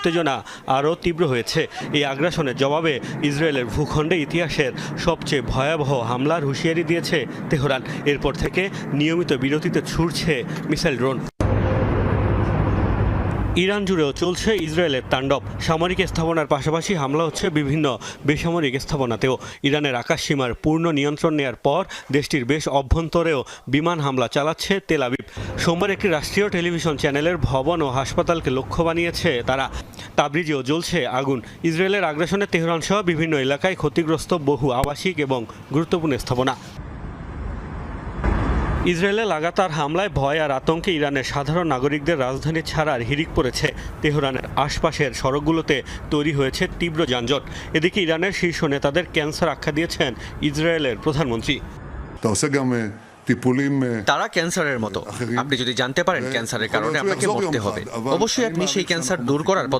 উত্তেজনা আরও তীব্র হয়েছে। এই আগ্রাসনের জবাবে ইসরায়েলের ভূখণ্ডে ইতিহাসের সবচেয়ে ভয়াবহ হামলার হুঁশিয়ারি দিয়েছে তেহরান। এরপর থেকে নিয়মিত বিরতিতে ছুড়ছে মিসাইল ড্রোন। ইরান জুড়েও চলছে ইসরায়েলের তাণ্ডব। সামরিক স্থাপনার পাশাপাশি হামলা হচ্ছে বিভিন্ন বেসামরিক স্থাপনাতেও। ইরানের আকাশসীমার পূর্ণ নিয়ন্ত্রণ নেয়ার পর দেশটির বেশ অভ্যন্তরেও বিমান হামলা চালাচ্ছে তেল আবিব। সোমবার একটি রাষ্ট্রীয় টেলিভিশন চ্যানেলের ভবন ও হাসপাতালকে লক্ষ্য বানিয়েছে তারা। তাবরিজেও জ্বলছে আগুন। ইসরায়েলের আগ্রাসনে তেহরান সহ বিভিন্ন এলাকায় ক্ষতিগ্রস্ত বহু আবাসিক এবং গুরুত্বপূর্ণ স্থাপনা। ইসরায়েলের লাগাতার হামলায় ভয় আর আতঙ্কে ইরানের সাধারণ নাগরিকদের রাজধানী ছাড়ার হিড়িক পড়েছে। তেহরানের আশপাশের সড়কগুলোতে তৈরি হয়েছে তীব্র যানজট। এদিকে ইরানের শীর্ষ নেতাদের ক্যান্সার আখ্যা দিয়েছেন ইসরায়েলের প্রধানমন্ত্রী। তারা ক্যান্সারের মতো। আপনি যদি জানতে পারেন ক্যান্সারের কারণে আপনাকে মরতে হবে, অবশ্যই আপনি সেই ক্যান্সার দূর করার